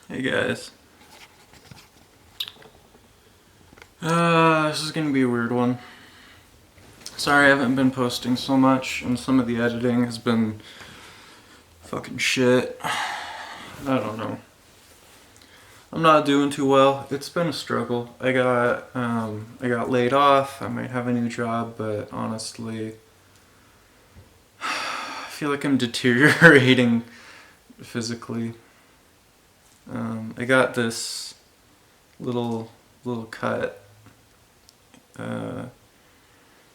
Hey guys. This is gonna be a weird one. Sorry I haven't been posting so much, and some of the editing has been fucking shit. I don't know. I'm not doing too well. It's been a struggle. I got laid off. I might have a new job, but honestly, I feel like I'm deteriorating physically. I got this little cut. Uh,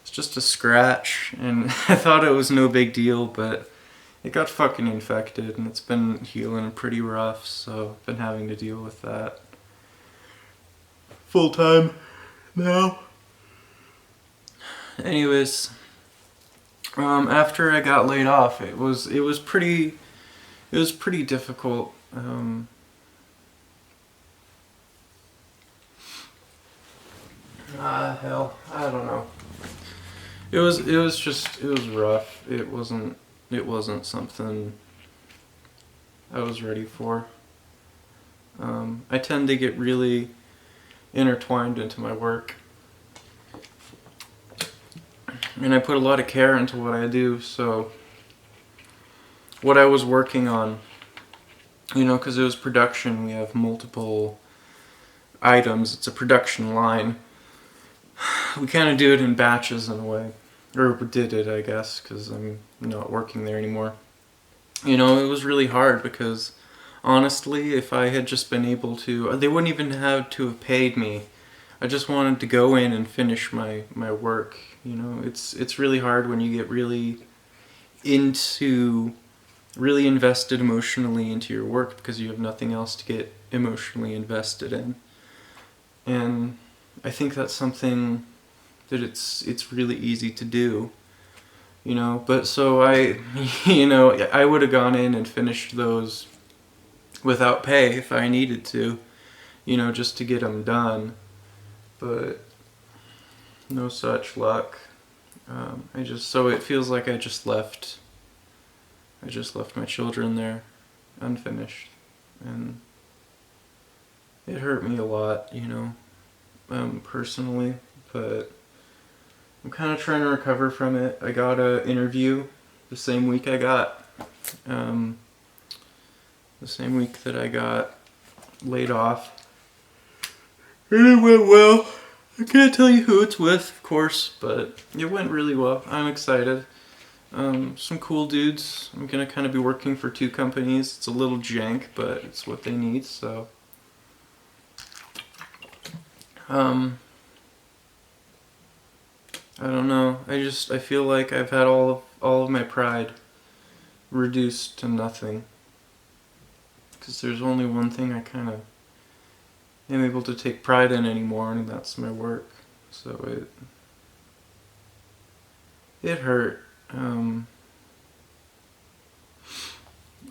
It's just a scratch, and I thought it was no big deal, but it got fucking infected, and it's been healing pretty rough, so I've been having to deal with that full time now. Anyways, after I got laid off, it was pretty difficult. Hell, I don't know. It was rough. It wasn't something I was ready for. I tend to get really intertwined into my work, and I put a lot of care into what I do. So what I was working on, because it was production, we have multiple items. It's a production line. We kind of do it in batches in a way, or did it, I guess, because I'm not working there anymore. It was really hard because honestly, if I had just been able to, they wouldn't even have to have paid me. I just wanted to go in and finish my work. It's really hard when you get into really invested emotionally into your work because you have nothing else to get emotionally invested in. And I think that's something that it's really easy to do. But so I would have gone in and finished those without pay if I needed to, just to get them done. But no such luck. So it feels like I just left my children there unfinished, and it hurt me a lot, personally, but I'm kind of trying to recover from it. I got an interview the same week um, that I got laid off, and it went well. I can't tell you who it's with, of course, but it went really well. I'm excited. Some cool dudes. I'm gonna kind of be working for two companies. It's a little jank, but it's what they need, so. Um, I don't know. I feel like I've had all of my pride reduced to nothing. Because there's only one thing I kind of am able to take pride in anymore, and that's my work. So it hurt.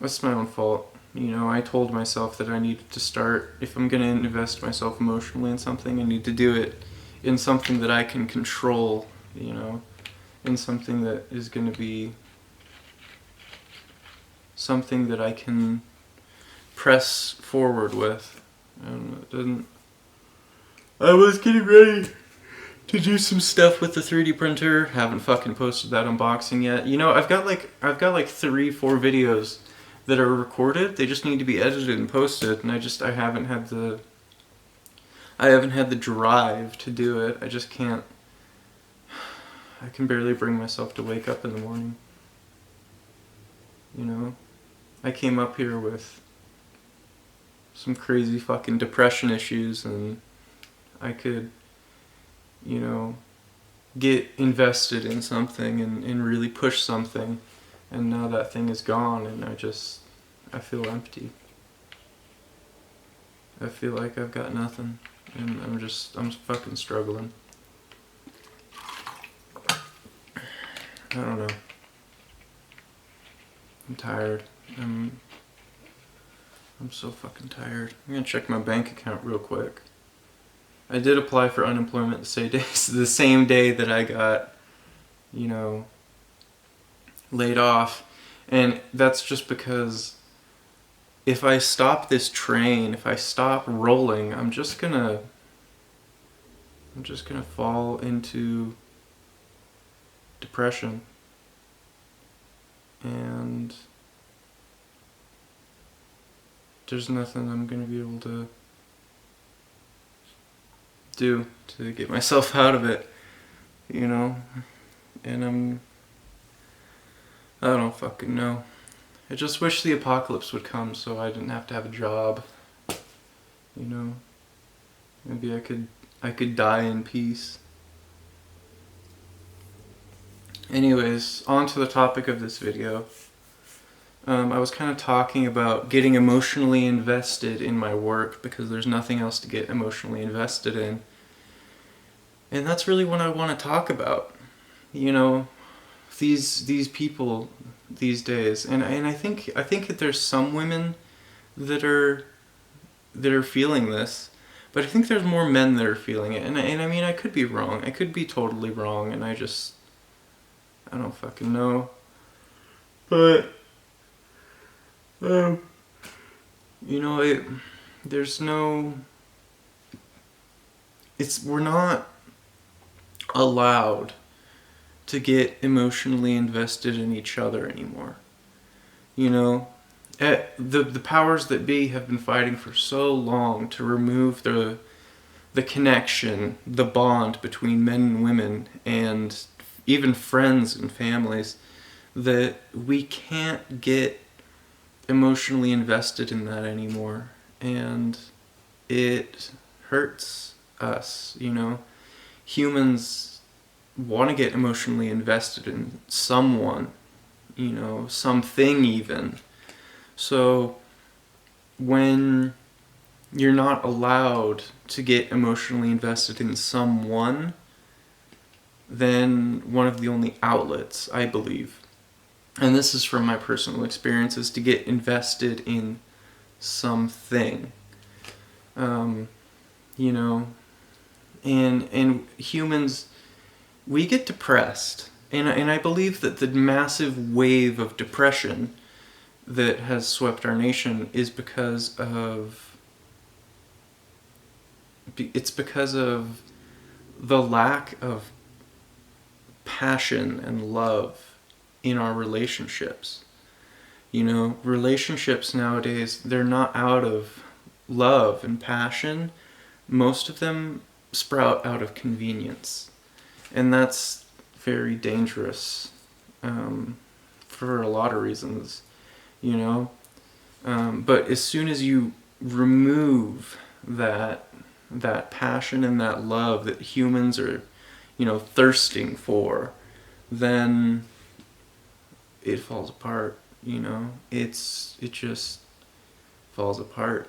That's my own fault. I told myself that I needed to start, if I'm going to invest myself emotionally in something, I need to do it in something that I can control, in something that is going to be something that I can press forward with. And it didn't. I was getting ready to do some stuff with the 3D printer. Haven't fucking posted that unboxing yet. I've got like 3-4 videos that are recorded. They just need to be edited and posted, and I haven't had the drive to do it. I just can't. I can barely bring myself to wake up in the morning. I came up here with some crazy fucking depression issues, and I could, get invested in something and really push something, and now that thing is gone, and I feel empty. I feel like I've got nothing, and I'm fucking struggling. I don't know. I'm tired. I'm so fucking tired. I'm gonna check my bank account real quick. I did apply for unemployment the same day that I got, laid off, and that's just because if I stop this train, if I stop rolling, I'm just gonna fall into depression. And there's nothing I'm gonna be able to do to get myself out of it, you know? And I don't fucking know. I just wish the apocalypse would come so I didn't have to have a job, you know? Maybe I could die in peace. Anyways, on to the topic of this video. I was kind of talking about getting emotionally invested in my work because there's nothing else to get emotionally invested in. And that's really what I want to talk about. You know, these people these days, and I think that there's some women that are feeling this, but I think there's more men that are feeling it. And I mean, I could be wrong. I could be totally wrong, and I don't fucking know. But you know, we're not allowed to get emotionally invested in each other anymore. You know, the powers that be have been fighting for so long to remove the connection, the bond between men and women, and even friends and families, that we can't get emotionally invested in that anymore. And it hurts us, you know. Humans want to get emotionally invested in someone, you know, something even. So when you're not allowed to get emotionally invested in someone, then one of the only outlets, I believe, and this is from my personal experience, is to get invested in something. You know, and humans, we get depressed, and I believe that the massive wave of depression that has swept our nation is because of the lack of passion and love in our relationships. You know, relationships nowadays, they're not out of love and passion. Most of them sprout out of convenience. And that's very dangerous for a lot of reasons, you know. But as soon as you remove that passion and that love that humans are, you know, thirsting for, then it falls apart, you know. It just falls apart.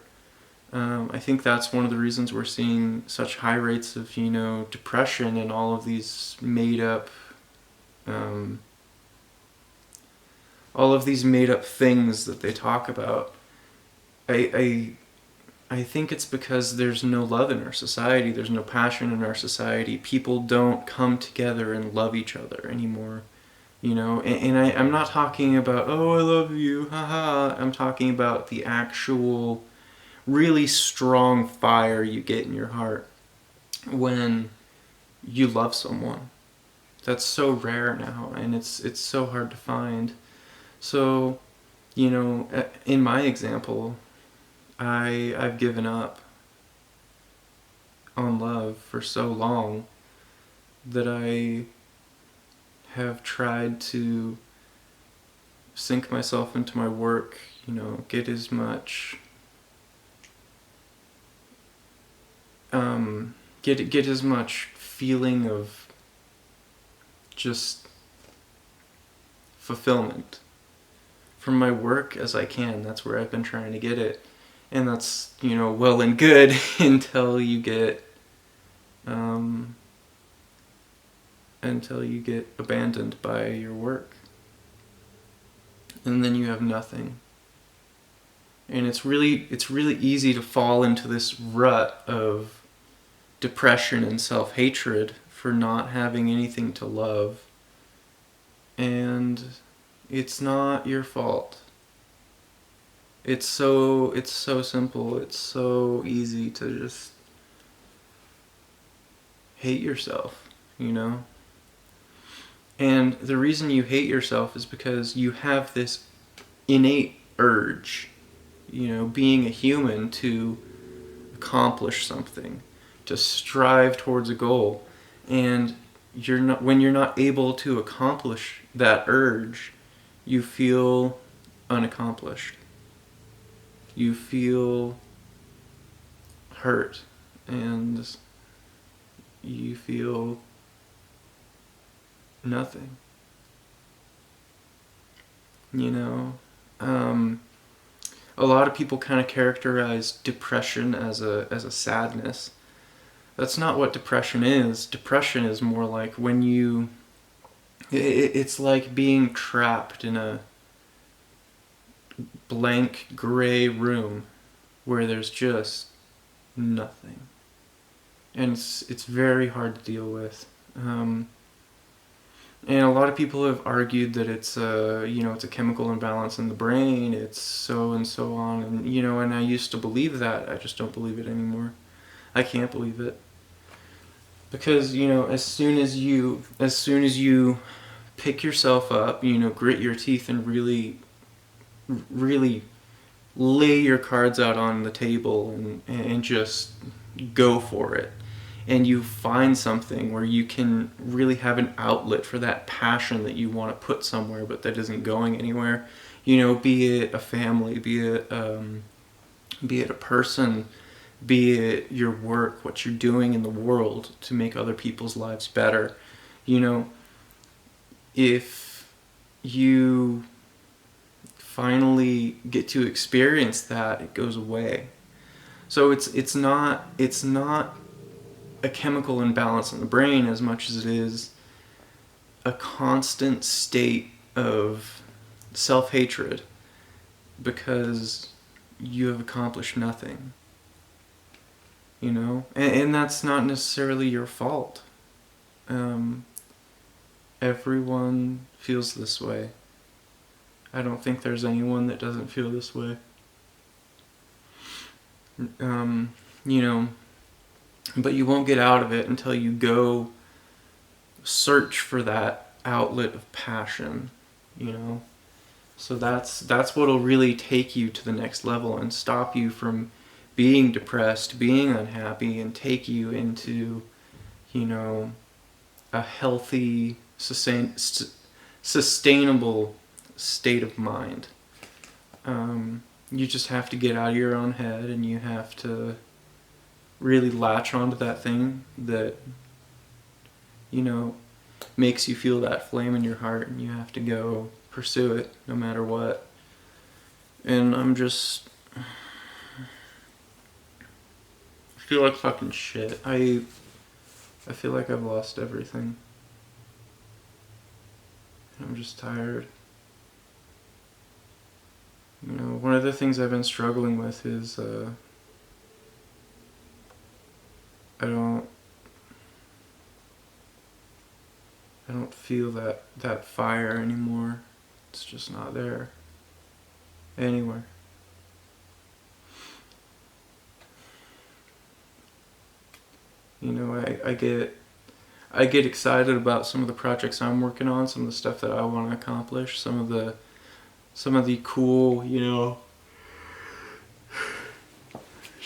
I think that's one of the reasons we're seeing such high rates of, you know, depression and all of these made up things that they talk about. I think it's because there's no love in our society, there's no passion in our society. People don't come together and love each other anymore. You know, and I'm not talking about, oh, I love you, haha. I'm talking about the actual really strong fire you get in your heart when you love someone. That's so rare now, and it's so hard to find. So, you know, in my example, I've given up on love for so long that I have tried to sink myself into my work, you know, get as much get as much feeling of just fulfillment from my work as I can. That's where I've been trying to get it. And that's, you know, well and good until you get abandoned by your work. And then you have nothing. And it's really easy to fall into this rut of depression and self-hatred for not having anything to love. And it's not your fault. It's so simple. It's so easy to just hate yourself, you know? And the reason you hate yourself is because you have this innate urge, being a human, to accomplish something, to strive towards a goal. And when you're not able to accomplish that urge, you feel unaccomplished. You feel hurt, and you feel nothing. You know, um, a lot of people kind of characterize depression as a sadness. That's not what depression is. Depression is more like when it's like being trapped in a blank gray room where there's just nothing, and it's very hard to deal with. And a lot of people have argued that it's a chemical imbalance in the brain. It's so and so on, and I used to believe that. I just don't believe it anymore. I can't believe it because as soon as you pick yourself up, grit your teeth and really, really lay your cards out on the table and just go for it, and you find something where you can really have an outlet for that passion that you want to put somewhere but that isn't going anywhere, be it a family, be it a person, be it your work, what you're doing in the world to make other people's lives better. If you finally get to experience that, it goes away. So it's not a chemical imbalance in the brain as much as it is a constant state of self-hatred because you have accomplished nothing, and that's not necessarily your fault. um, Everyone feels this way. I don't think there's anyone that doesn't feel this way. um, you know but you won't get out of it until you go search for that outlet of passion, you know. So that's what'll really take you to the next level and stop you from being depressed, being unhappy, and take you into, you know, a healthy, sustainable state of mind. You just have to get out of your own head, and you have to really latch onto that thing that, you know, makes you feel that flame in your heart, and you have to go pursue it no matter what. And I feel like fucking shit. I feel like I've lost everything. I'm just tired. You know, one of the things I've been struggling with is I don't feel that fire anymore. It's just not there anywhere. You know, I get excited about some of the projects I'm working on, some of the stuff that I want to accomplish, some of the cool, you know,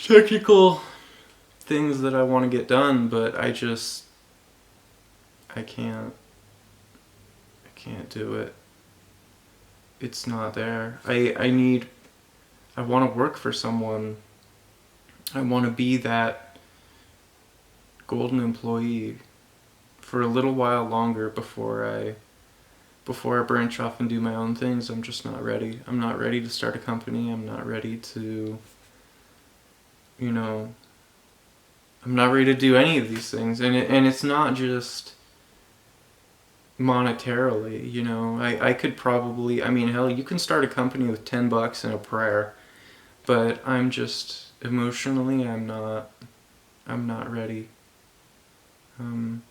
technical things that I want to get done, but I can't do it. It's not there. I want to work for someone. I want to be that golden employee for a little while longer before I branch off and do my own things. I'm just not ready. I'm not ready to start a company. I'm not ready to, you know, I'm not ready to do any of these things. And it's not just monetarily, you know. I could probably, I mean, hell, you can start a company with $10 and a prayer, but I'm just emotionally, I'm not ready. I'm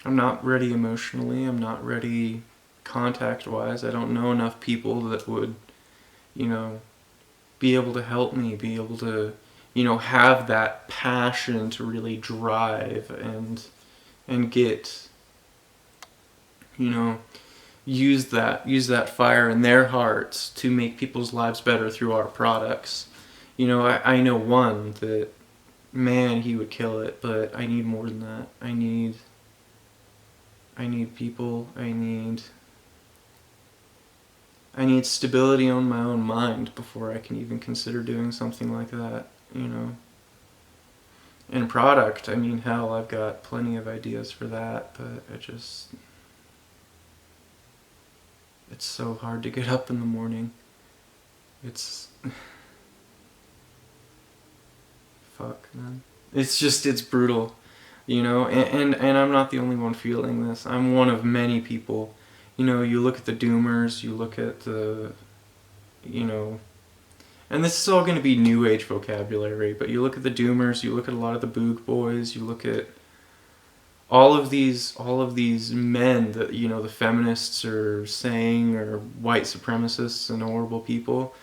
not ready emotionally. I'm not ready contact-wise. I don't know enough people that would, you know, be able to help me, be able to, you know, have that passion to really drive and get, you know, use that fire in their hearts to make people's lives better through our products. You know, I know one that, man, he would kill it, but I need more than that. I need people. I need stability on my own mind before I can even consider doing something like that, you know. And product, I mean, hell, I've got plenty of ideas for that, but it's so hard to get up in the morning. It's fuck, man. It's brutal, you know, and I'm not the only one feeling this. I'm one of many people. You know, you look at the doomers, you look at the, you know, and this is all going to be new age vocabulary, but you look at the doomers, you look at a lot of the boog boys, you look at all of these men that, you know, the feminists are saying are white supremacists and horrible people.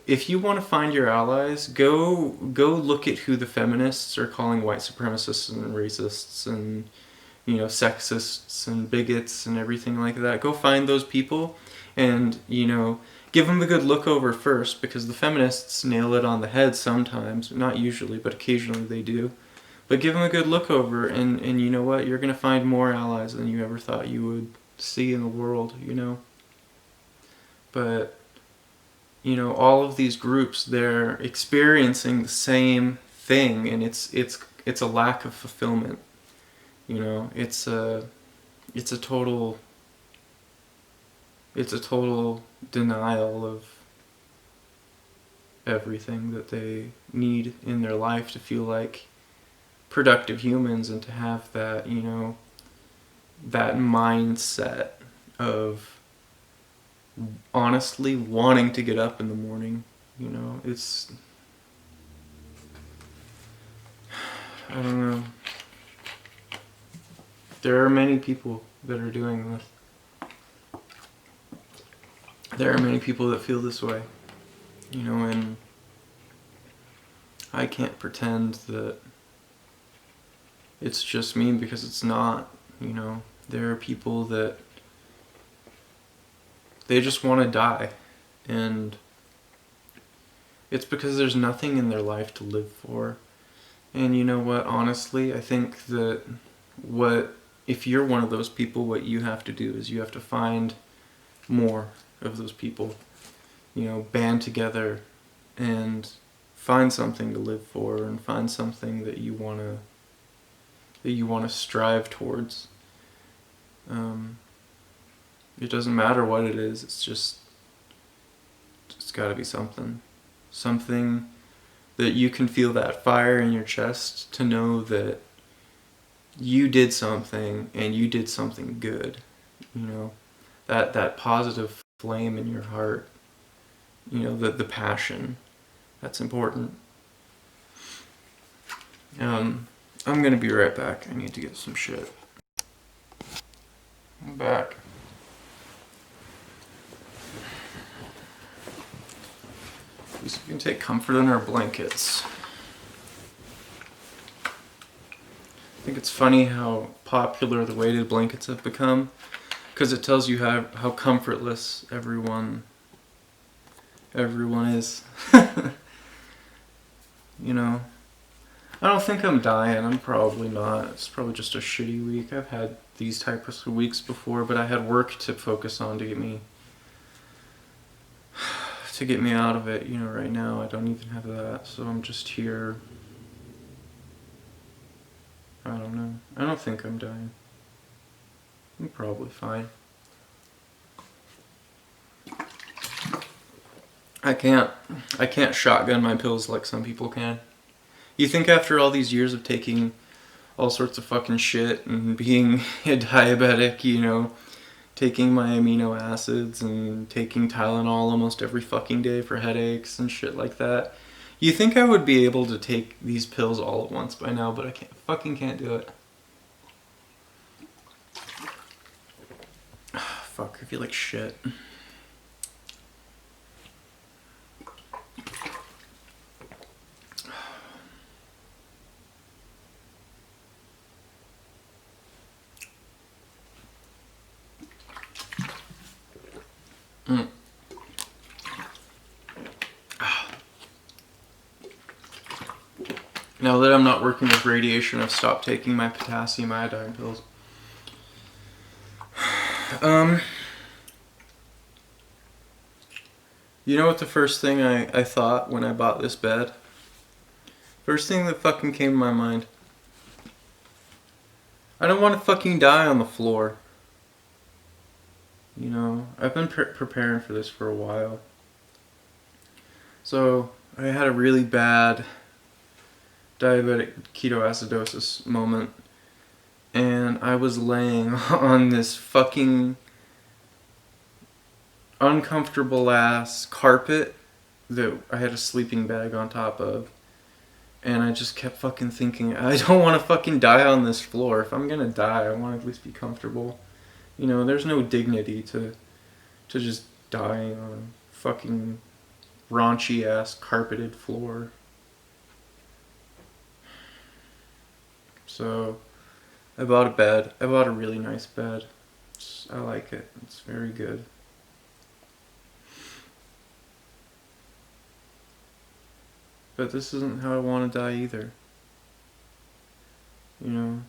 If you want to find your allies, go look at who the feminists are calling white supremacists and racists and, you know, sexists and bigots and everything like that. Go find those people and, you know, give them a good look over first, because the feminists nail it on the head sometimes, not usually, but occasionally they do. But give them a good look over, and you know what? You're going to find more allies than you ever thought you would see in the world, you know? But, you know, all of these groups, they're experiencing the same thing, and it's a lack of fulfillment. You know, it's a total denial of everything that they need in their life to feel like productive humans and to have that, you know, that mindset of honestly wanting to get up in the morning. You know, it's, I don't know. There are many people that are doing this. There are many people that feel this way, you know, and I can't pretend that it's just me, because it's not, you know. There are people that they just want to die, and it's because there's nothing in their life to live for. And you know what, honestly, I think that if you're one of those people, what you have to do is you have to find more of those people, you know, band together and find something to live for, and find something that you want to strive towards. It doesn't matter what it is, it's got to be something that you can feel that fire in your chest to know that you did something, and you did something good, you know, that positive flame in your heart, you know, the passion, that's important. I'm gonna be right back. I need to get some shit. I'm back. At least we can take comfort in our blankets. I think it's funny how popular the weighted blankets have become, because it tells you how comfortless everyone is. You know, I don't think I'm dying. I'm probably not. It's probably just a shitty week. I've had these types of weeks before, but I had work to focus on to get me out of it. You know, right now I don't even have that, so I'm just here. I don't know. I don't think I'm dying. I'm probably fine. I can't shotgun my pills like some people can. You think after all these years of taking all sorts of fucking shit and being a diabetic, you know, taking my amino acids and taking Tylenol almost every fucking day for headaches and shit like that, you think I would be able to take these pills all at once by now, but I can't do it. Fuck, I feel like shit. Mm. Now that I'm not working with radiation, I've stopped taking my potassium iodine pills. You know what the first thing I thought when I bought this bed? First thing that fucking came to my mind. I don't want to fucking die on the floor. You know, I've been preparing for this for a while. So, I had a really bad diabetic ketoacidosis moment. And I was laying on this fucking uncomfortable ass carpet that I had a sleeping bag on top of. And I just kept fucking thinking, I don't want to fucking die on this floor. If I'm gonna die, I want to at least be comfortable. You know, there's no dignity to just dying on a fucking raunchy ass carpeted floor. So, I bought a bed. I bought a really nice bed. I like it. It's very good. But this isn't how I want to die either. You know?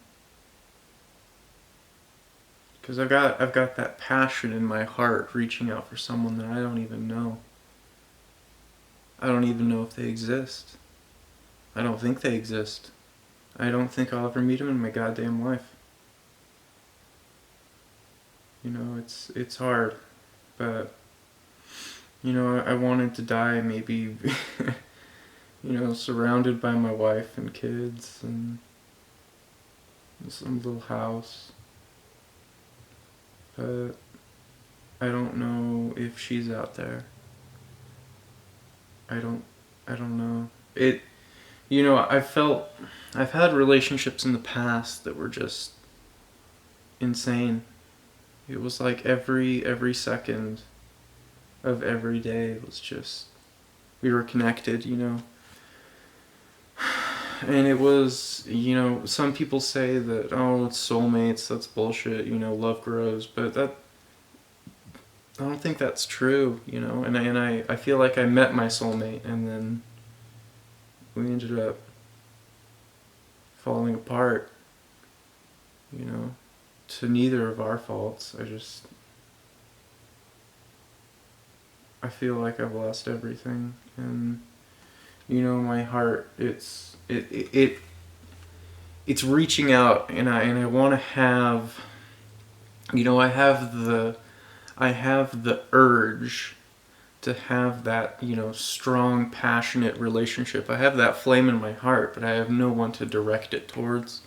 Because I've got that passion in my heart reaching out for someone that I don't even know. I don't even know if they exist. I don't think they exist. I don't think I'll ever meet them in my goddamn life. You know, it's hard. But, you know, I wanted to die maybe, you know, surrounded by my wife and kids and some little house. But I don't know if she's out there. I don't know. You know, I've had relationships in the past that were just insane. It was like every second of every day was just, we were connected, you know. And it was, you know, some people say that, oh, it's soulmates, that's bullshit, you know, love grows, but I don't think that's true, you know, and I feel like I met my soulmate and then we ended up falling apart, you know, to neither of our faults. I feel like I've lost everything, and, you know, my heart, it's reaching out, and I want to have, you know, I have the urge to have that, you know, strong, passionate relationship. I have that flame in my heart, but I have no one to direct it towards.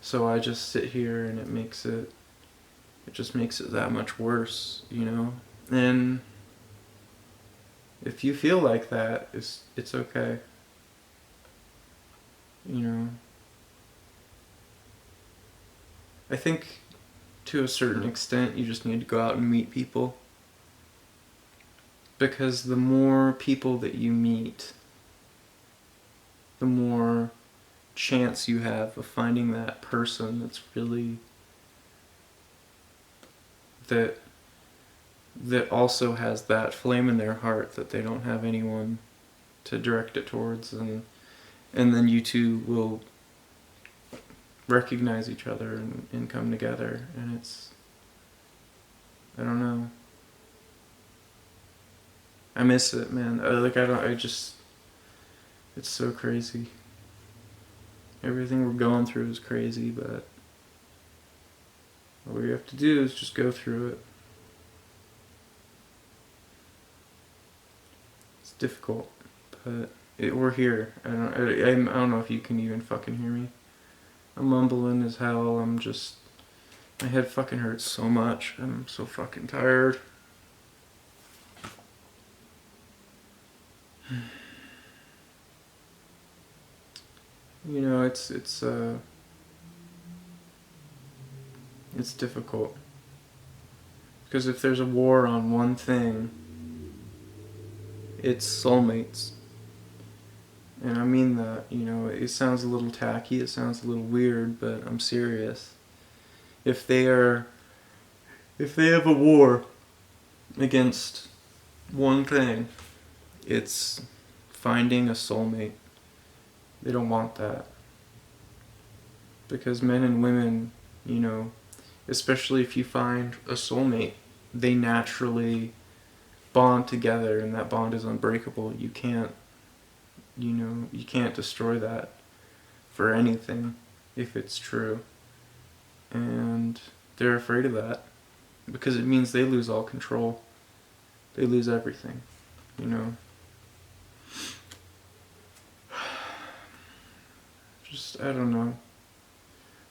So I just sit here, and it just makes it that much worse, you know. And if you feel like that, it's okay. You know, I think to a certain extent you just need to go out and meet people. Because the more people that you meet, the more chance you have of finding that person that's really, that also has that flame in their heart that they don't have anyone to direct it towards, and then you two will recognize each other and come together, and I don't know. I miss it, man. It's so crazy. Everything we're going through is crazy, but all we have to do is just go through it. It's difficult, but we're here. I don't know if you can even fucking hear me. I'm mumbling as hell. My head fucking hurts so much. I'm so fucking tired. You know, it's difficult. Because if there's a war on one thing, it's soulmates. And I mean that, you know, it sounds a little tacky, it sounds a little weird, but I'm serious. If they have a war against one thing. It's finding a soulmate. They don't want that. Because men and women, you know, especially if you find a soulmate, they naturally bond together, and that bond is unbreakable. You can't, you can't destroy that for anything if it's true. And they're afraid of that because it means they lose all control. They lose everything, you know. Just, I don't know.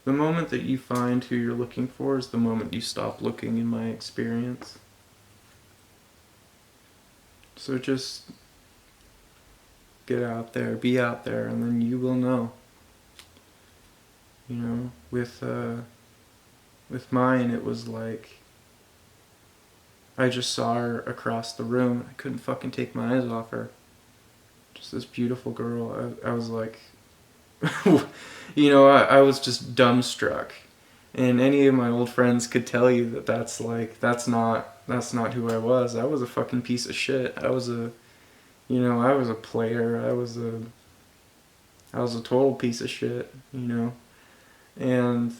The moment that you find who you're looking for is the moment you stop looking, in my experience. So just get out there, be out there, and then you will know. You know, with mine, it was like I just saw her across the room. I couldn't fucking take my eyes off her. Just this beautiful girl. I was like, you know, I was just dumbstruck. And any of my old friends could tell you that that's not who I was. I was a fucking piece of shit. I was a player. I was a total piece of shit, you know. And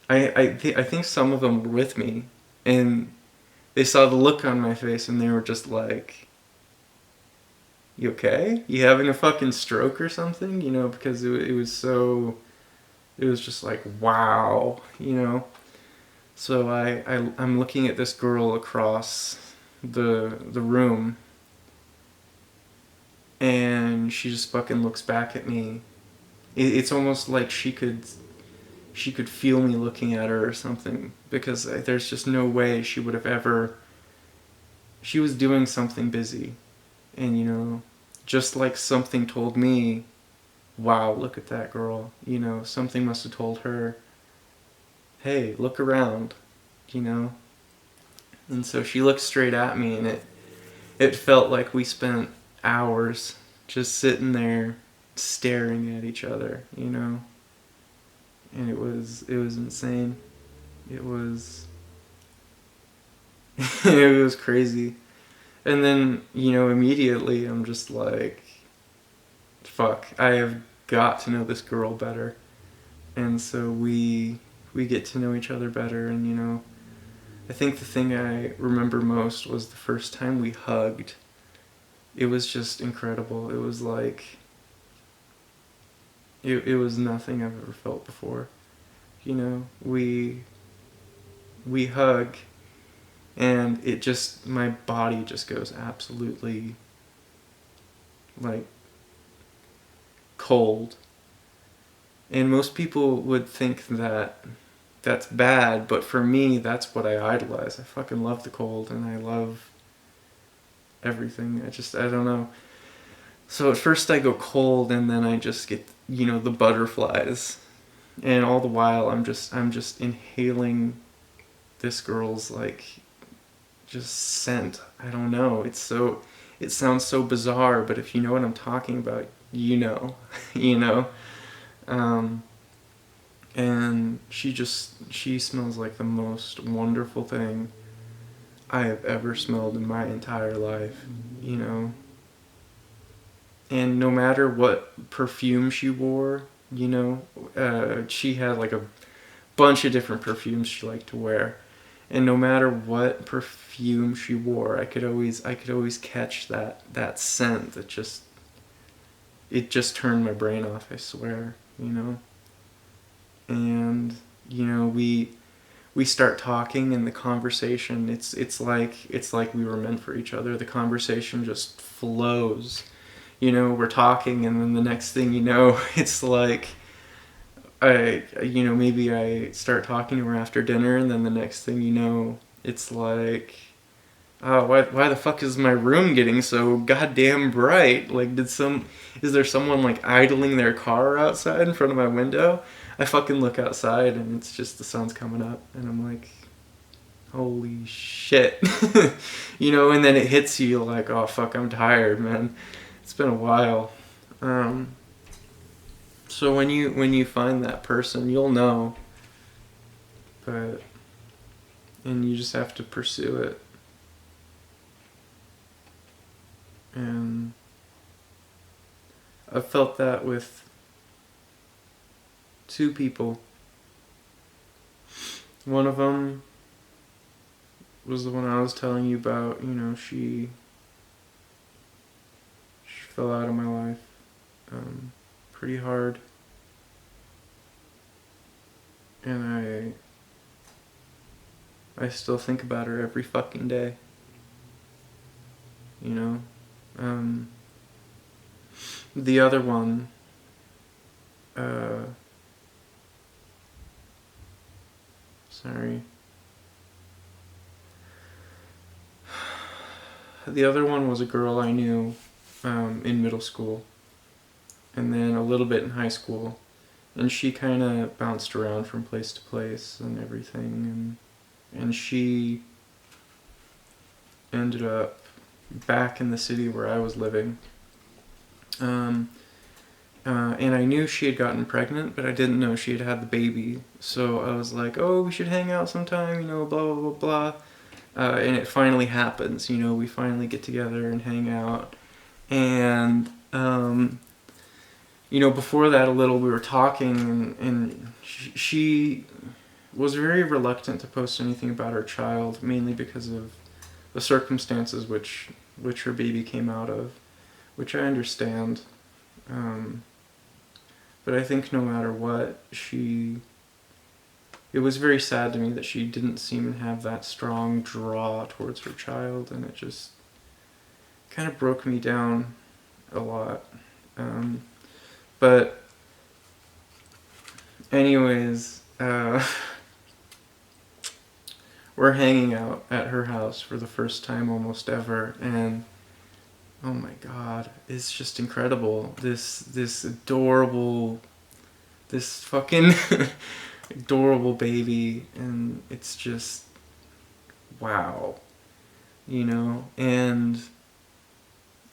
I think some of them were with me, and they saw the look on my face, and they were just like, "You okay? You having a fucking stroke or something?" You know, because it was so, it was just like, wow, you know. So I'm looking at this girl across the room, and she just fucking looks back at me. It's almost like she could feel me looking at her or something, because there's just no way she would have ever. She was doing something busy, and you know, just like something told me, wow, look at that girl, you know, something must have told her, hey, look around, you know. And so she looked straight at me, and it felt like we spent hours just sitting there staring at each other, you know. And it was insane. It was it was crazy. And then, you know, immediately I'm just like, fuck, I have got to know this girl better. And so we get to know each other better. And you know, I think the thing I remember most was the first time we hugged. It was just incredible. It was like, it was nothing I've ever felt before. You know, we hug, and it just, my body just goes absolutely like cold. And most people would think that that's bad, but for me, that's what I idolize. I fucking love the cold, and I love everything. I don't know. So at first I go cold, and then I just get, you know, the butterflies. And all the while I'm just inhaling this girl's like just scent. I don't know. It sounds so bizarre, but if you know what I'm talking about, you know. You know. And she smells like the most wonderful thing I have ever smelled in my entire life, you know. And no matter what perfume she wore, you know, she had like a bunch of different perfumes she liked to wear. And no matter what perfume she wore, I could always catch that scent that it just turned my brain off, I swear, you know. And you know, we start talking, and the conversation, it's like we were meant for each other. The conversation just flows. You know, we're talking, and then the next thing you know, it's like maybe I start talking to her after dinner, and then the next thing you know, it's like, oh, why the fuck is my room getting so goddamn bright? Like, is there someone like idling their car outside in front of my window? I fucking look outside, and it's just the sun's coming up, and I'm like, holy shit. You know, and then it hits you like, oh fuck, I'm tired, man. It's been a while. So when you find that person, you'll know. But and you just have to pursue it. And I've felt that with 2 people. One of them was the one I was telling you about. You know, she fell out of my life pretty hard, and I still think about her every fucking day. You know, the other one, sorry. The other one was a girl I knew in middle school, and then a little bit in high school, and she kind of bounced around from place to place and everything, and she ended up back in the city where I was living. And I knew she had gotten pregnant, but I didn't know she had had the baby. So I was like, oh, we should hang out sometime, you know, blah, blah, blah, blah. And it finally happens, you know, we finally get together and hang out. And, you know, before that a little, we were talking, and she was very reluctant to post anything about her child, mainly because of the circumstances which her baby came out of, which I understand. But I think no matter what, it was very sad to me that she didn't seem to have that strong draw towards her child, and it just kind of broke me down a lot. But anyways, we're hanging out at her house for the first time almost ever, and oh my god, it's just incredible. This adorable, this fucking adorable baby, and it's just wow, you know. And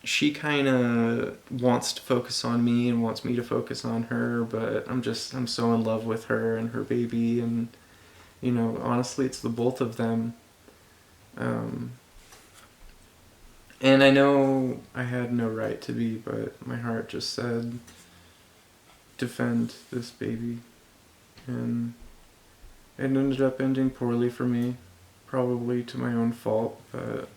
she kind of wants to focus on me and wants me to focus on her, but I'm so in love with her and her baby, and you know, honestly, it's the both of them. And I know I had no right to be, but my heart just said, defend this baby. And it ended up ending poorly for me, probably to my own fault, but,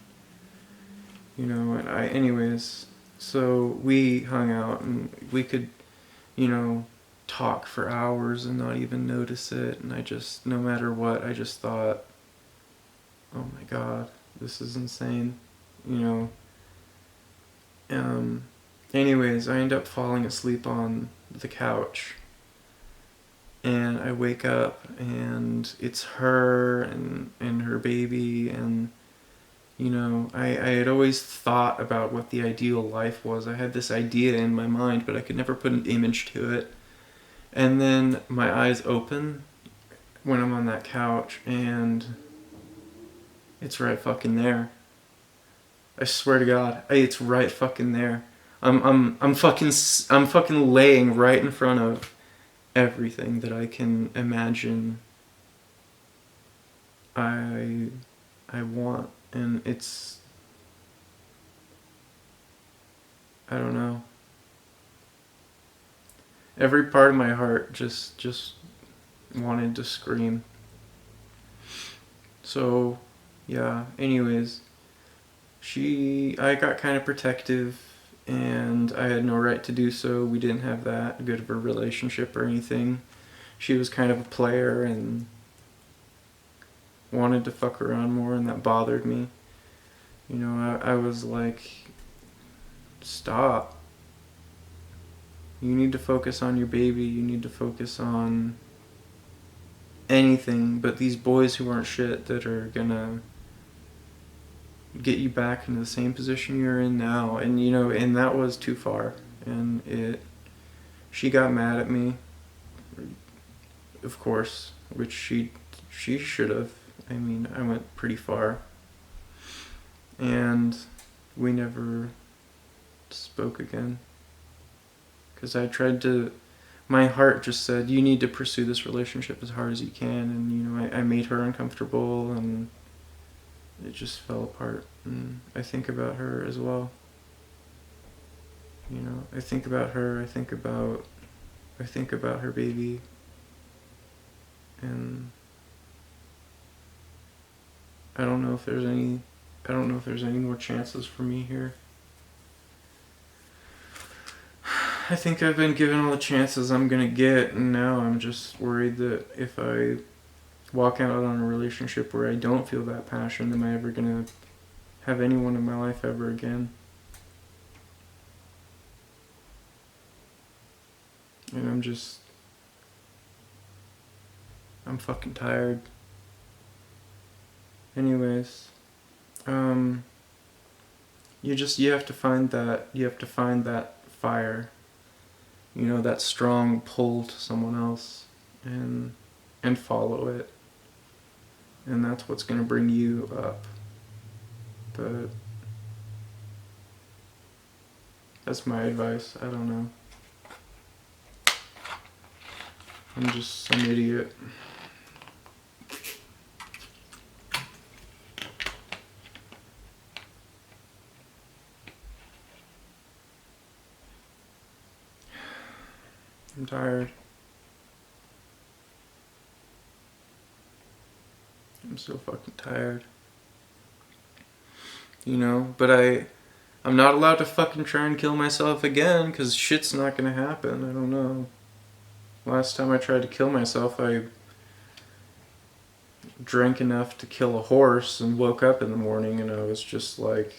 you know, and anyways, so we hung out, and we could, you know, talk for hours and not even notice it, and no matter what, I just thought, oh my god, this is insane, you know. Anyways, I end up falling asleep on the couch, and I wake up, and it's her and her baby, and you know, I had always thought about what the ideal life was. I had this idea in my mind, but I could never put an image to it. And then my eyes open when I'm on that couch, and it's right fucking there. I swear to God, it's right fucking there. I'm fucking laying right in front of everything that I can imagine I want, and it's, I don't know. Every part of my heart just wanted to scream. So, yeah, anyways, I got kind of protective, and I had no right to do so. We didn't have that good of a relationship or anything. She was kind of a player and wanted to fuck around more, and that bothered me. You know, I was like, stop. You need to focus on your baby. You need to focus on anything but these boys who aren't shit that are gonna get you back into the same position you're in now. And you know, and that was too far. And she got mad at me, of course, which she should have. I mean, I went pretty far, and we never spoke again, because my heart just said, you need to pursue this relationship as hard as you can. And, you know, I made her uncomfortable, and it just fell apart. And I think about her as well. You know, I think about her, I think about her baby. And I don't know if there's any more chances for me here. I think I've been given all the chances I'm gonna get, and now I'm just worried that if I walk out on a relationship where I don't feel that passion, am I ever gonna have anyone in my life ever again? And I'm fucking tired. Anyways, you have to find that fire, you know, that strong pull to someone else, and follow it. And that's what's gonna bring you up. But that's my advice. I don't know. I'm just some idiot. I'm tired. I'm so fucking tired. You know, but I'm not allowed to fucking try and kill myself again, because shit's not gonna happen. I don't know. Last time I tried to kill myself, I drank enough to kill a horse and woke up in the morning and I was just like,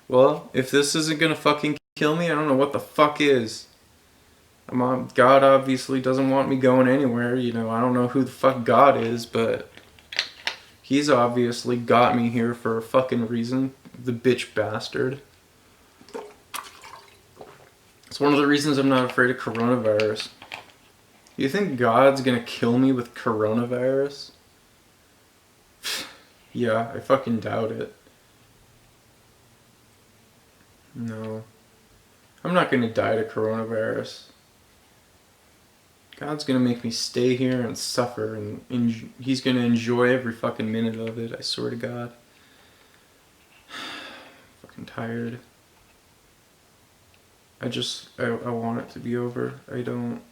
well, if this isn't gonna fucking kill me, I don't know what the fuck is. God obviously doesn't want me going anywhere, you know, I don't know who the fuck God is, but he's obviously got me here for a fucking reason, the bitch bastard. It's one of the reasons I'm not afraid of coronavirus. You think God's gonna kill me with coronavirus? Yeah, I fucking doubt it. No. I'm not gonna die to coronavirus. God's gonna make me stay here and suffer, and he's gonna enjoy every fucking minute of it, I swear to God. Fucking tired. I want it to be over. I don't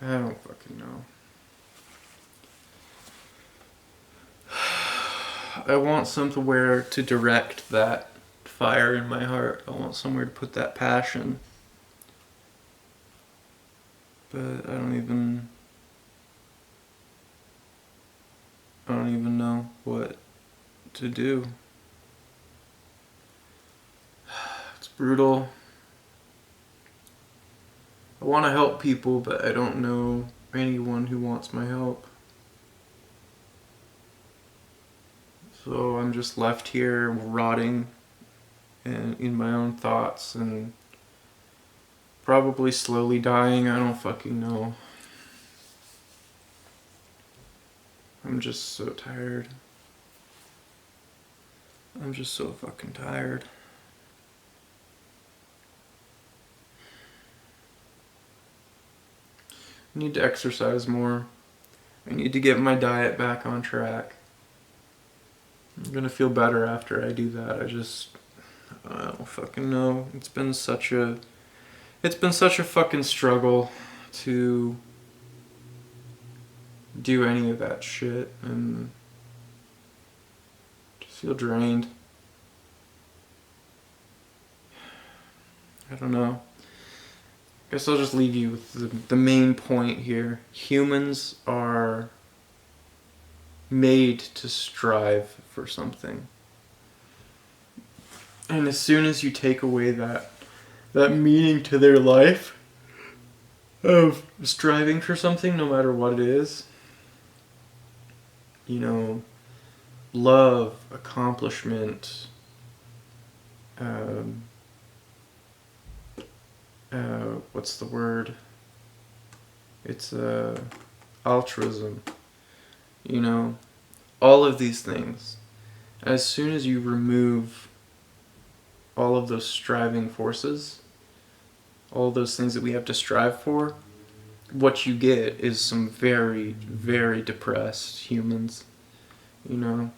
fucking know. I want somewhere to direct that fire in my heart. I want somewhere to put that passion. But I don't even know what to do. It's brutal. I want to help people, but I don't know anyone who wants my help. So I'm just left here rotting in my own thoughts and probably slowly dying. I don't fucking know. I'm just so tired. I'm just so fucking tired. I need to exercise more. I need to get my diet back on track. I'm gonna feel better after I do that. I don't fucking know. It's been such a fucking struggle to do any of that shit, and just feel drained. I don't know. Guess I'll just leave you with the main point here. Humans are made to strive for something. And as soon as you take away that meaning to their life of striving for something, no matter what it is, you know, love, accomplishment, what's the word? It's altruism. You know, all of these things. As soon as you remove all of those striving forces, all those things that we have to strive for, what you get is some very, very depressed humans, you know?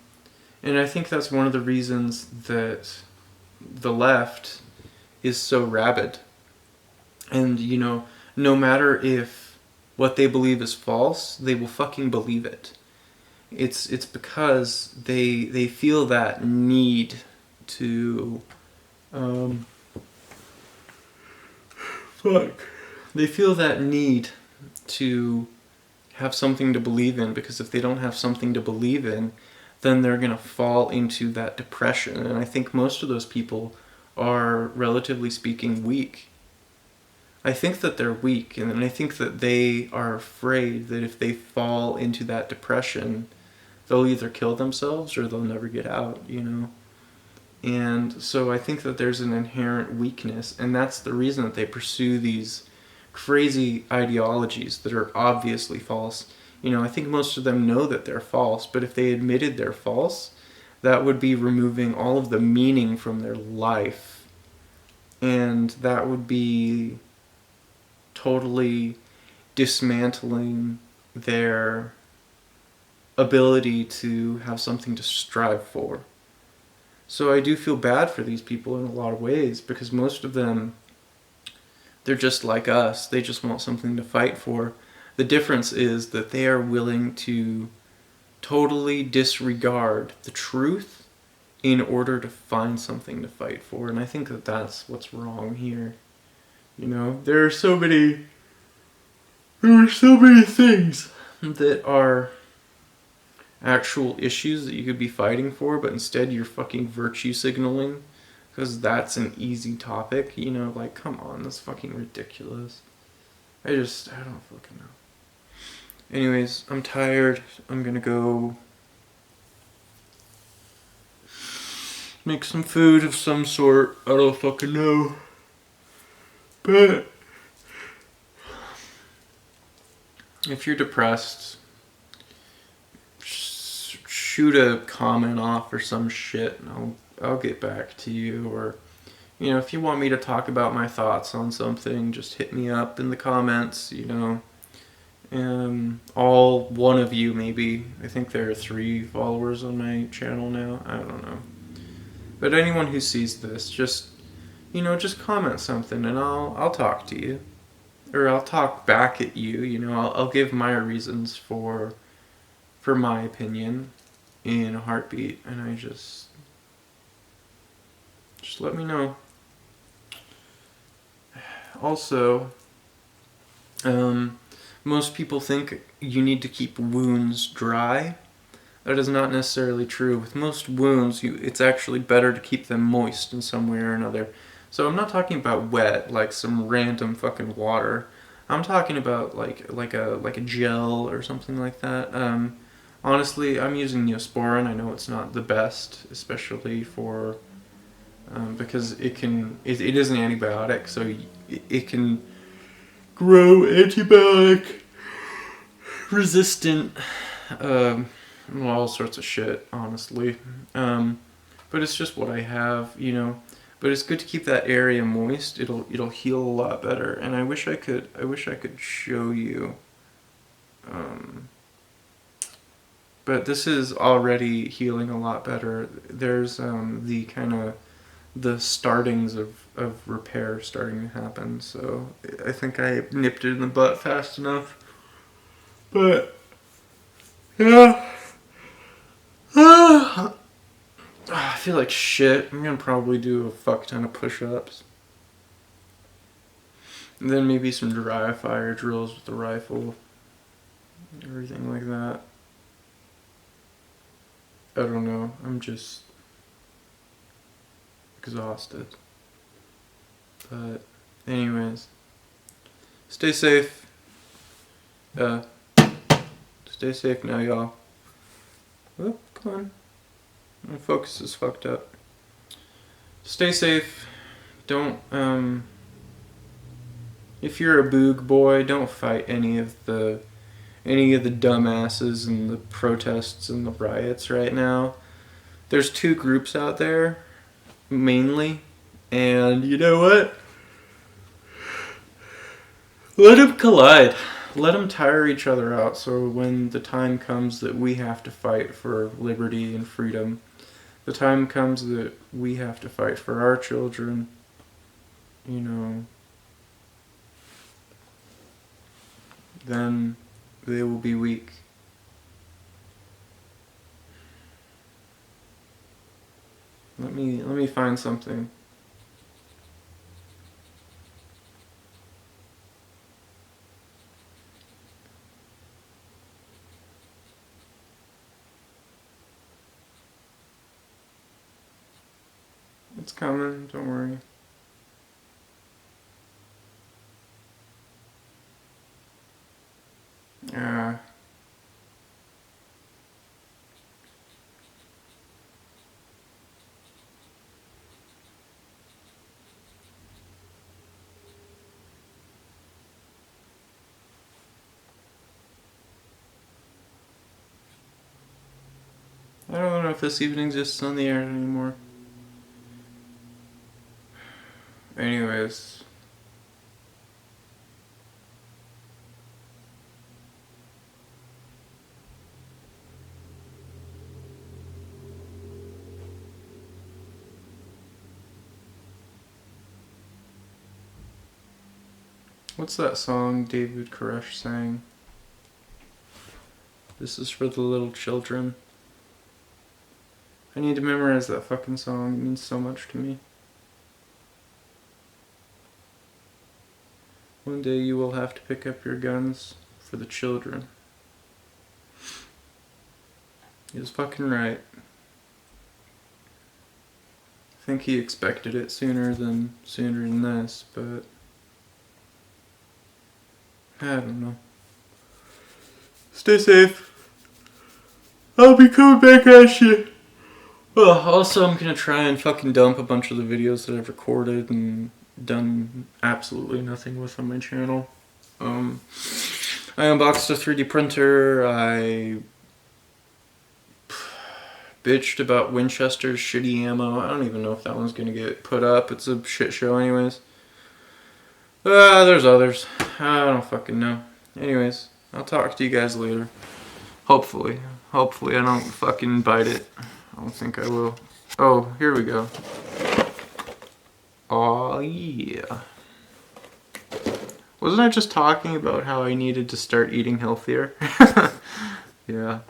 And I think that's one of the reasons that the left is so rabid. And, no matter if what they believe is false, they will fucking believe it. It's because they feel that need to fuck. They feel that need to have something to believe in, because if they don't have something to believe in, then they're going to fall into that depression. And I think most of those people are, relatively speaking, weak. I think that they're weak, and I think that they are afraid that if they fall into that depression, they'll either kill themselves or they'll never get out, And so I think that there's an inherent weakness, and that's the reason that they pursue these crazy ideologies that are obviously false. I think most of them know that they're false, but if they admitted they're false, that would be removing all of the meaning from their life. And that would be totally dismantling their ability to have something to strive for. So I do feel bad for these people in a lot of ways, because most of them, they're just like us. They just want something to fight for. The difference is that they are willing to totally disregard the truth in order to find something to fight for. And I think that that's what's wrong here. There are so many things that are actual issues that you could be fighting for, but instead you're fucking virtue signaling because that's an easy topic. Like, come on, that's fucking ridiculous. I don't fucking know. Anyways, I'm tired. I'm gonna go make some food of some sort. I don't fucking know. But if you're depressed, shoot a comment off or some shit, and I'll get back to you. Or if you want me to talk about my thoughts on something, just hit me up in the comments. All one of you, maybe. I think there are 3 followers on my channel now. I don't know. But anyone who sees this, just comment something, and I'll talk to you, or I'll talk back at you. I'll give my reasons for my opinion in a heartbeat, and I just let me know. Also, most people think you need to keep wounds dry. That is not necessarily true. With most wounds, it's actually better to keep them moist in some way or another. So I'm not talking about wet, like some random fucking water. I'm talking about like a gel or something like that. Honestly, I'm using Neosporin. I know it's not the best, especially for because it is an antibiotic, so it can grow antibiotic resistant all sorts of shit, honestly. But it's just what I have, But it's good to keep that area moist. It'll heal a lot better. And I wish I could show you. But this is already healing a lot better. There's the kind of the startings of repair starting to happen. So I think I nipped it in the butt fast enough. But yeah. I feel like shit. I'm gonna probably do a fuck ton of push-ups. And then maybe some dry fire drills with the rifle. Everything like that. I don't know. I'm just exhausted. But anyways. Stay safe. Stay safe now, y'all. Oh, come on. My focus is fucked up. Stay safe. Don't, if you're a boog boy, don't fight any of the dumbasses and the protests and the riots right now. There's 2 groups out there, mainly. And you know what? Let them collide. Let them tire each other out, so when the time comes that we have to fight for liberty and freedom, the time comes that we have to fight for our children, you know, then they will be weak. Let me find something. It's coming, don't worry. Yeah. I don't know if this even exists on the air anymore. Anyways. What's that song David Koresh sang? This is for the little children. I need to memorize that fucking song. It means so much to me. One day you will have to pick up your guns for the children. He was fucking right. I think he expected it sooner than this, but I don't know. Stay safe. I'll be coming back at you. Oh, also, I'm gonna try and fucking dump a bunch of the videos that I've recorded and done absolutely nothing with on my channel. I unboxed a 3D printer. I bitched about Winchester's shitty ammo. I don't even know if that one's gonna get put up. It's a shit show anyways. There's others. I don't fucking know. Anyways, I'll talk to you guys later. Hopefully. Hopefully I don't fucking bite it. I don't think I will. Oh, here we go. Oh yeah. Wasn't I just talking about how I needed to start eating healthier? Yeah.